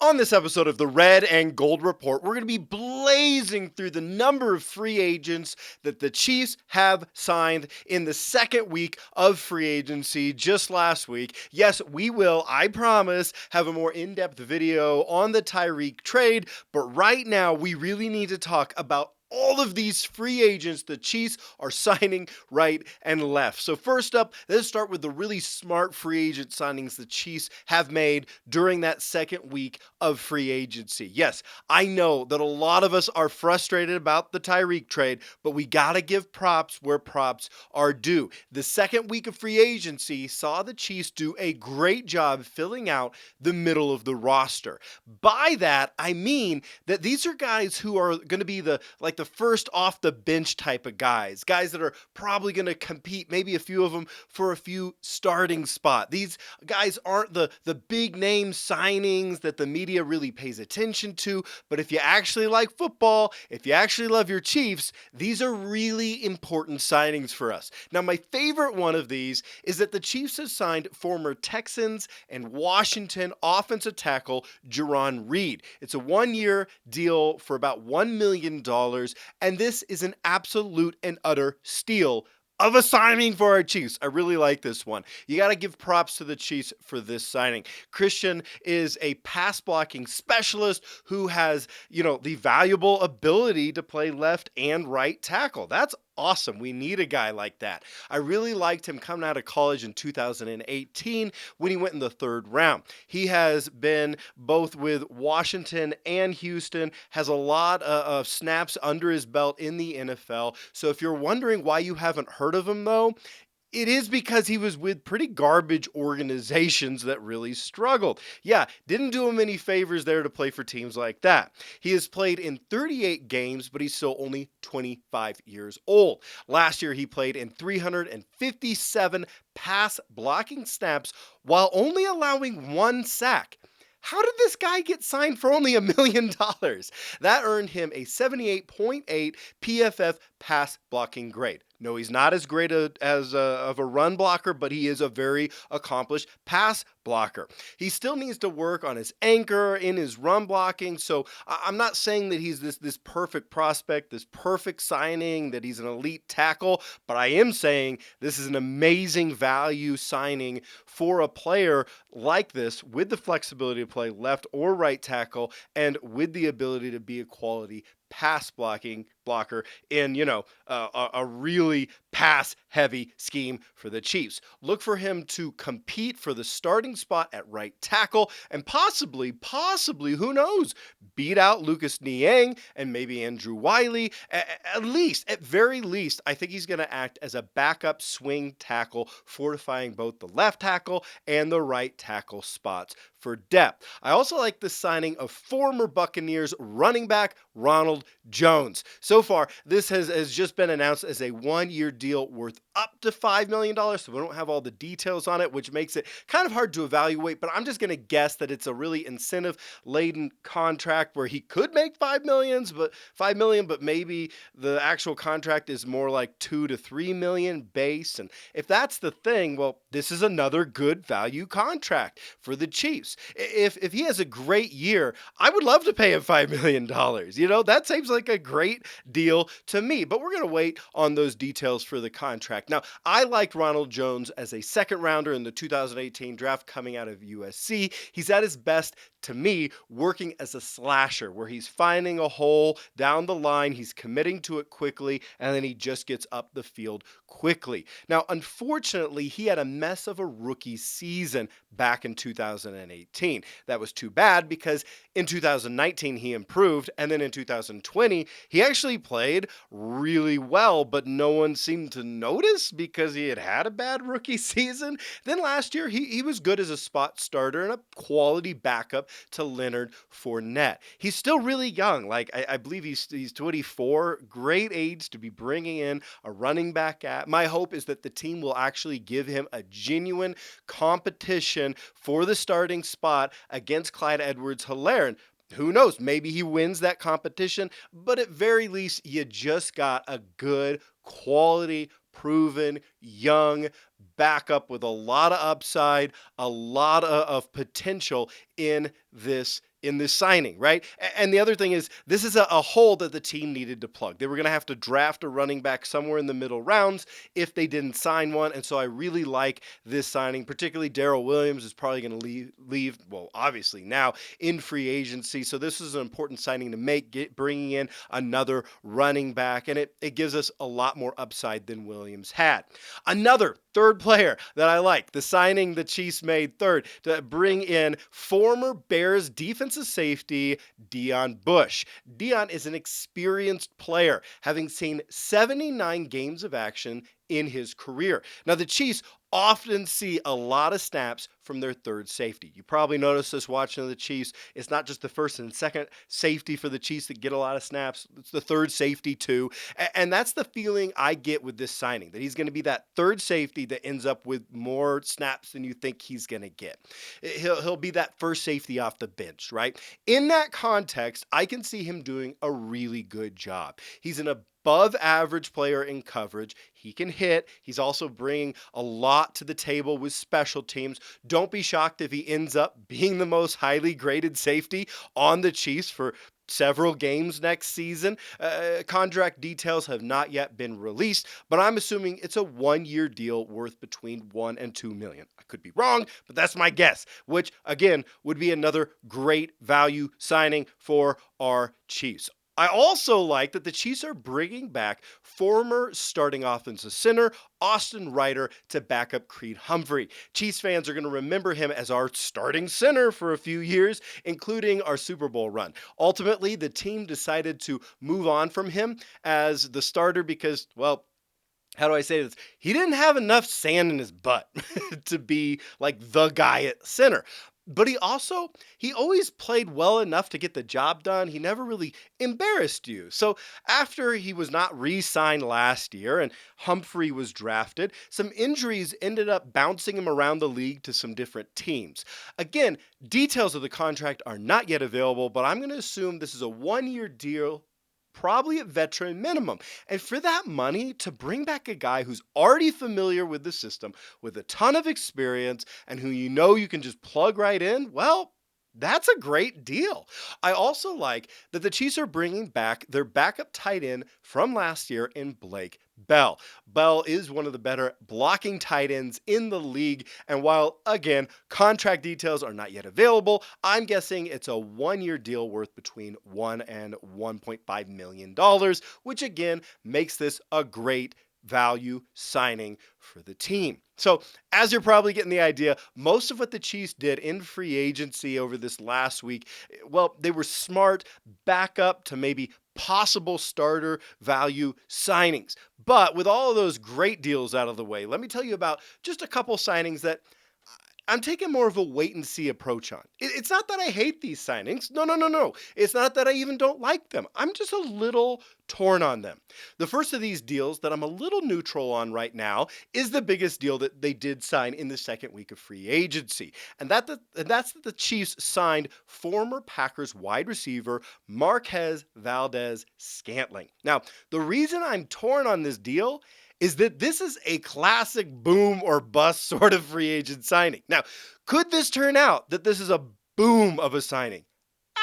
On this episode of the Red and Gold Report, we're going to be blazing through the number of free agents that the Chiefs have signed in the second week of free agency just last week. Yes, we will, I promise, have a more in-depth video on the Tyreek trade, but right now we really need to talk about all of these free agents the Chiefs are signing right and left. So first up, let's start with the really smart free agent signings the Chiefs have made during that second week of free agency. Yes, I know that a lot of us are frustrated about the Tyreek trade, but we got to give props where props are due. The second week of free agency saw the Chiefs do a great job filling out the middle of the roster. By that, I mean that these are guys who are going to be the first off the bench type of guys that are probably going to compete, maybe a few of them for a few starting spot. These guys aren't the big name signings that the media really pays attention to, but if you actually like football, if you actually love your Chiefs, these are really important signings for us. Now, my favorite one of these is that the Chiefs have signed former Texans and Washington offensive tackle Jaron Reid. It's a one-year deal for about $1 million, and this is an absolute and utter steal of a signing for our Chiefs. I really like this one. You got to give props to the Chiefs for this signing. Christian is a pass blocking specialist who has, the valuable ability to play left and right tackle. That's awesome. We need a guy like that. I really liked him coming out of college in 2018 when he went in the third round. He has been both with Washington and Houston, has a lot of snaps under his belt in the NFL. So if you're wondering why you haven't heard of him, though, it is because he was with pretty garbage organizations that really struggled. Yeah, didn't do him any favors there to play for teams like that. He has played in 38 games, but he's still only 25 years old. Last year, he played in 357 pass blocking snaps while only allowing one sack. How did this guy get signed for only $1 million? That earned him a 78.8 PFF pass blocking grade. No, he's not as great of a run blocker, but he is a very accomplished pass blocker. He still needs to work on his anchor in his run blocking. So I'm not saying that he's this perfect prospect, this perfect signing, that he's an elite tackle, but I am saying this is an amazing value signing for a player like this with the flexibility to play left or right tackle and with the ability to be a quality pass blocker in, a really pass heavy scheme for the Chiefs. Look for him to compete for the starting spot at right tackle and possibly, who knows, beat out Lucas Niang and maybe Andrew Wiley. At very least, I think he's going to act as a backup swing tackle, fortifying both the left tackle and the right tackle spots for depth. I also like the signing of former Buccaneers running back Ronald Jones. So far, this has just been announced as a one-year deal worth up to $5 million, so we don't have all the details on it, which makes it kind of hard to evaluate, but I'm just going to guess that it's a really incentive-laden contract where he could make $5 million, but maybe the actual contract is more like $2 to $3 million base, and if that's the thing, well, this is another good value contract for the Chiefs. If he has a great year, I would love to pay him $5 million. That seems like a great deal to me, but we're going to wait on those details for the contract. Now, I liked Ronald Jones as a second rounder in the 2018 draft coming out of USC. He's at his best, to me, working as a slasher, where he's finding a hole down the line, he's committing to it quickly, and then he just gets up the field quickly. Now, unfortunately, he had a mess of a rookie season back in 2018. That was too bad because in 2019 he improved, and then in 2020 he actually played really well, but no one seemed to notice because he had a bad rookie season. Then last year he was good as a spot starter and a quality backup to Leonard Fournette. He's still really young. I believe he's 24. Great age to be bringing in a running back at. My hope is that the team will actually give him a genuine competition for the starting spot against Clyde Edwards-Helaire. Who knows? Maybe he wins that competition, but at very least, you just got a good, quality, proven, young backup with a lot of upside, a lot of potential in this in this signing, right? And the other thing is, this is a hole that the team needed to plug. They were going to have to draft a running back somewhere in the middle rounds if they didn't sign one. And so I really like this signing, particularly Darrell Williams is probably going to leave, well, obviously now in free agency. So this is an important signing to make, bringing in another running back. And it gives us a lot more upside than Williams had. Another third player that I like, the signing the Chiefs made third to bring in former Bears defensive safety Deon Bush. Deon is an experienced player, having seen 79 games of action in his career. Now, the Chiefs often see a lot of snaps from their third safety. You probably noticed this watching the Chiefs. It's not just the first and second safety for the Chiefs that get a lot of snaps. It's the third safety too. And that's the feeling I get with this signing, that he's going to be that third safety that ends up with more snaps than you think he's going to get. He'll be that first safety off the bench, right? In that context, I can see him doing a really good job. He's an above average player in coverage. He can hit. He's also bringing a lot to the table with special teams. Don't be shocked if he ends up being the most highly graded safety on the Chiefs for several games next season. Contract details have not yet been released, but I'm assuming it's a 1-year deal worth between $1 and $2 million. I could be wrong, but that's my guess, which again would be another great value signing for our Chiefs. I also like that the Chiefs are bringing back former starting offensive center Austin Ryder to back up Creed Humphrey. Chiefs fans are going to remember him as our starting center for a few years, including our Super Bowl run. Ultimately, the team decided to move on from him as the starter because, well, how do I say this? He didn't have enough sand in his butt to be like the guy at center. But he always played well enough to get the job done. He never really embarrassed you. So after he was not re-signed last year and Humphrey was drafted, some injuries ended up bouncing him around the league to some different teams. Again, details of the contract are not yet available, but I'm going to assume this is a 1-year deal, probably at veteran minimum. And for that money, to bring back a guy who's already familiar with the system, with a ton of experience, and who you can just plug right in, well, that's a great deal. I also like that the Chiefs are bringing back their backup tight end from last year in Blake Bell. Bell is one of the better blocking tight ends in the league. And while, again, contract details are not yet available, I'm guessing it's a 1-year deal worth between $1 and $1.5 million, which again makes this a great value signing for the team. So, as you're probably getting the idea, most of what the Chiefs did in free agency over this last week, well, they were smart backup to maybe possible starter value signings. But with all of those great deals out of the way, let me tell you about just a couple signings that I'm taking more of a wait and see approach on. It's not that I hate these signings. No. It's not that I even don't like them. I'm just a little torn on them. The first of these deals that I'm a little neutral on right now is the biggest deal that they did sign in the second week of free agency. And that's that the Chiefs signed former Packers wide receiver Marquez Valdes-Scantling. Now, the reason I'm torn on this deal is that this is a classic boom or bust sort of free agent signing. Now, could this turn out that this is a boom of a signing?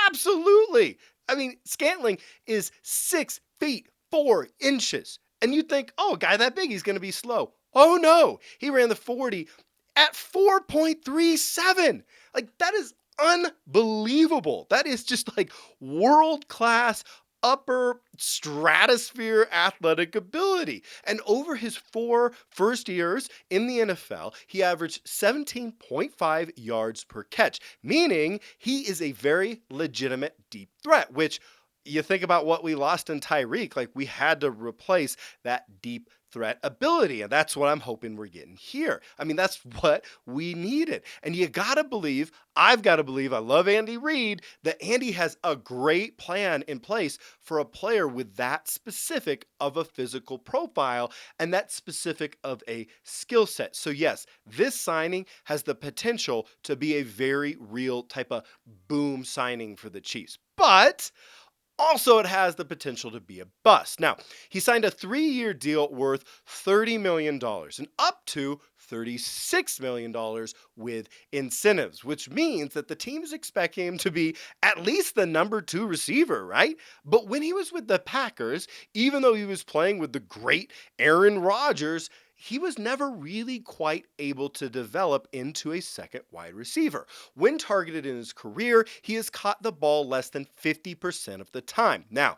Absolutely. I mean, Scantling is 6 feet 4 inches. And you think, oh, a guy that big, he's going to be slow. Oh, no. He ran the 40 at 4.37. Like, that is unbelievable. That is just like world-class upper stratosphere athletic ability. And over his 4 first years in the NFL, he averaged 17.5 yards per catch, meaning he is a very legitimate deep threat, which you think about what we lost in Tyreek, like we had to replace that deep threat ability. And that's what I'm hoping we're getting here. I mean, that's what we needed. And you got to believe, I've got to believe, I love Andy Reid, that Andy has a great plan in place for a player with that specific of a physical profile and that specific of a skill set. So yes, this signing has the potential to be a very real type of boom signing for the Chiefs. But also, it has the potential to be a bust. Now, he signed a 3-year deal worth $30 million and up to $36 million with incentives, which means that the team is expecting him to be at least the number two receiver, right? But when he was with the Packers, even though he was playing with the great Aaron Rodgers, he was never really quite able to develop into a second wide receiver. When targeted in his career, he has caught the ball less than 50% of the time. Now,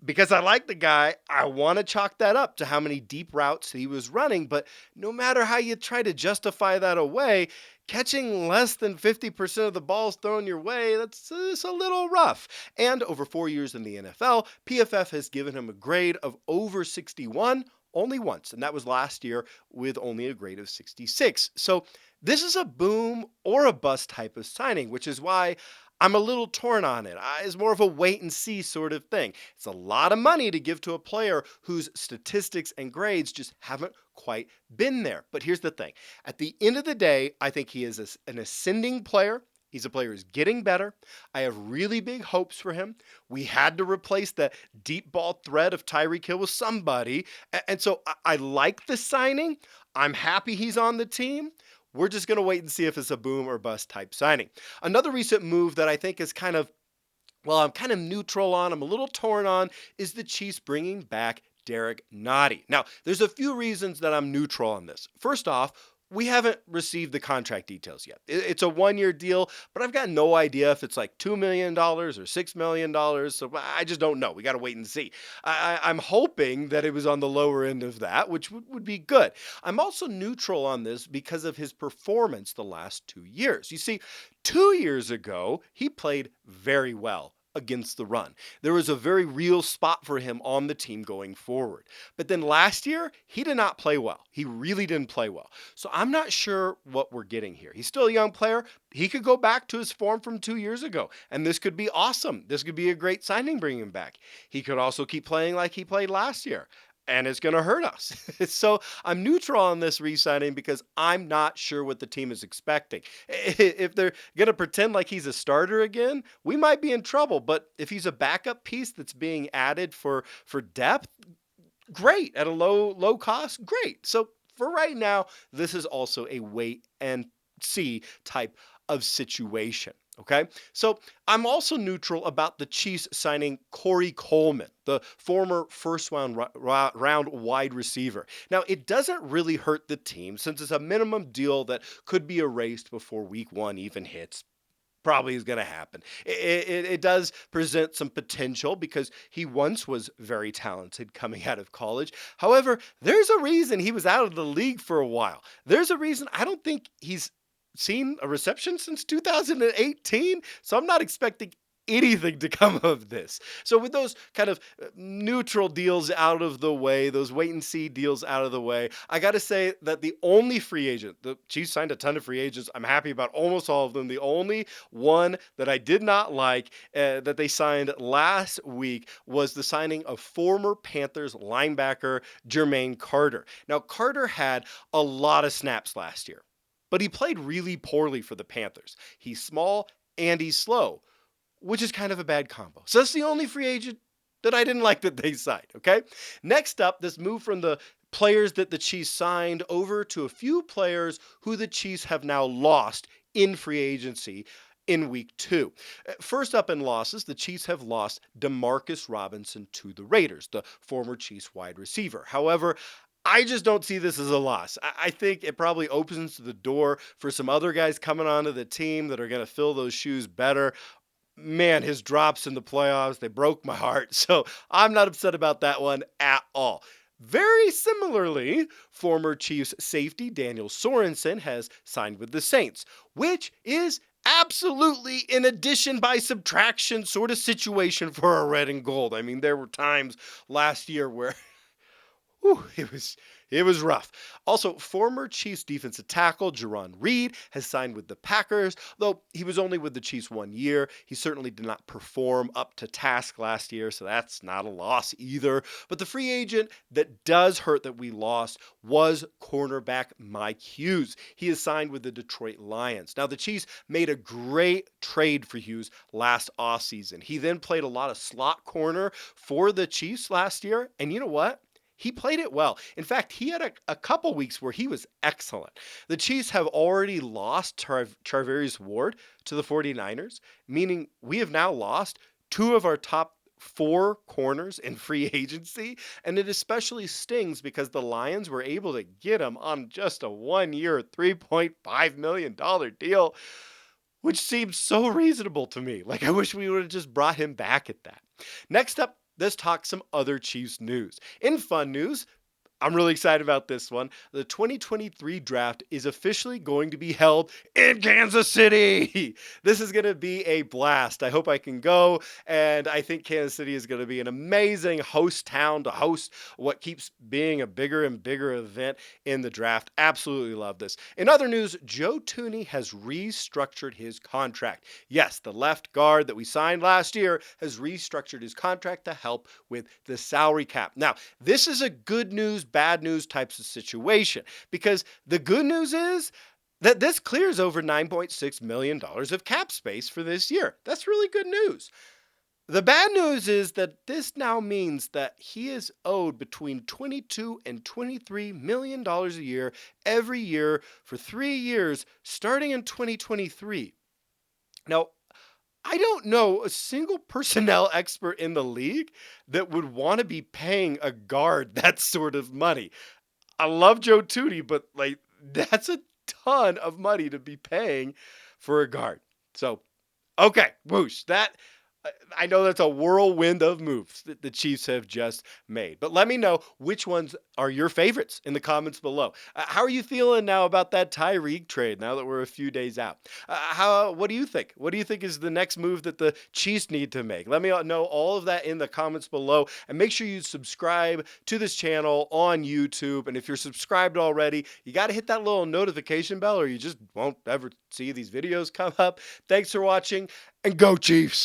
because I like the guy, I want to chalk that up to how many deep routes he was running. But no matter how you try to justify that away, catching less than 50% of the balls thrown your way, that's a little rough. And over 4 years in the NFL, PFF has given him a grade of over 61 only once, and that was last year with only a grade of 66. So this is a boom or a bust type of signing, which is why I'm a little torn on it. It's more of a wait and see sort of thing. It's a lot of money to give to a player whose statistics and grades just haven't quite been there. But here's the thing. At the end of the day, I think he is an ascending player. He's a player who's getting better. I have really big hopes for him. We had to replace the deep ball threat of Tyreek Hill with somebody. And so I like the signing. I'm happy he's on the team. We're just going to wait and see if it's a boom or bust type signing. Another recent move that I think is I'm kind of neutral on, I'm a little torn on, is the Chiefs bringing back Derek Nottie. Now, there's a few reasons that I'm neutral on this. First off, we haven't received the contract details yet. It's a 1-year deal, but I've got no idea if it's like $2 million or $6 million. So I just don't know. We got to wait and see. I'm hoping that it was on the lower end of that, which would be good. I'm also neutral on this because of his performance the last 2 years. You see, 2 years ago, he played very well against the run. There was a very real spot for him on the team going forward. But then last year, he did not play well. He really didn't play well. So I'm not sure what we're getting here. He's still a young player. He could go back to his form from 2 years ago, and this could be awesome. This could be a great signing bringing him back. He could also keep playing like he played last year, and it's going to hurt us. So I'm neutral on this re-signing because I'm not sure what the team is expecting. If they're going to pretend like he's a starter again, we might be in trouble. But if he's a backup piece that's being added for depth, great. At a low cost, great. So for right now, this is also a wait and see type of situation. Okay, so I'm also neutral about the Chiefs signing Corey Coleman, the former first round wide receiver. Now, it doesn't really hurt the team since it's a minimum deal that could be erased before week 1 even hits. Probably is going to happen. It does present some potential because he once was very talented coming out of college. However, there's a reason he was out of the league for a while. There's a reason I don't think he's seen a reception since 2018. So I'm not expecting anything to come of this. So with those kind of neutral deals out of the way, those wait and see deals out of the way, I got to say that the only free agent, the Chiefs signed a ton of free agents. I'm happy about almost all of them. The only one that I did not like that they signed last week was the signing of former Panthers linebacker Jermaine Carter. Now, Carter had a lot of snaps last year, but he played really poorly for the Panthers. He's small and he's slow, which is kind of a bad combo. So that's the only free agent that I didn't like that they signed, okay? Next up, this move from the players that the Chiefs signed over to a few players who the Chiefs have now lost in free agency in week 2. First up in losses, the Chiefs have lost DeMarcus Robinson to the Raiders, the former Chiefs wide receiver. However, I just don't see this as a loss. I think it probably opens the door for some other guys coming onto the team that are going to fill those shoes better. Man, his drops in the playoffs, they broke my heart. So I'm not upset about that one at all. Very similarly, former Chiefs safety Daniel Sorensen has signed with the Saints, which is absolutely an addition by subtraction sort of situation for a red and gold. I mean, there were times last year where it was rough. Also, former Chiefs defensive tackle Jaron Reid has signed with the Packers, though he was only with the Chiefs 1 year. He certainly did not perform up to task last year, so that's not a loss either. But the free agent that does hurt that we lost was cornerback Mike Hughes. He is signed with the Detroit Lions. Now, the Chiefs made a great trade for Hughes last offseason. He then played a lot of slot corner for the Chiefs last year, and you know what? he played it well. In fact, he had a couple weeks where he was excellent. The Chiefs have already lost Charvarius Ward to the 49ers, meaning we have now lost two of our top four corners in free agency. And it especially stings because the Lions were able to get him on just a 1 year, $3.5 million deal, which seems so reasonable to me. Like, I wish we would have just brought him back at that. Next up, let's talk some other Chiefs news. In fun news, I'm really excited about this one. The 2023 draft is officially going to be held in Kansas City. This is going to be a blast. I hope I can go, and I think Kansas City is going to be an amazing host town to host what keeps being a bigger and bigger event in the draft. Absolutely love this. In other news, Joe Thuney has restructured his contract. Yes, the left guard that we signed last year has restructured his contract to help with the salary cap. Now, this is a good news, bad news types of situation, because the good news is that this clears over $9.6 million of cap space for this year. That's really good news. The bad news is that this now means that he is owed between $22 and $23 million a year every year for 3 years starting in 2023. Now, I don't know a single personnel expert in the league that would want to be paying a guard that sort of money. I love Joe Thuney, but like, that's a ton of money to be paying for a guard. So, okay, whoosh, I know that's a whirlwind of moves that the Chiefs have just made. But let me know which ones are your favorites in the comments below. How are you feeling now about that Tyreek trade now that we're a few days out? What do you think? What do you think is the next move that the Chiefs need to make? Let me know all of that in the comments below. And make sure you subscribe to this channel on YouTube. And if you're subscribed already, you got to hit that little notification bell or you just won't ever see these videos come up. Thanks for watching, and go Chiefs!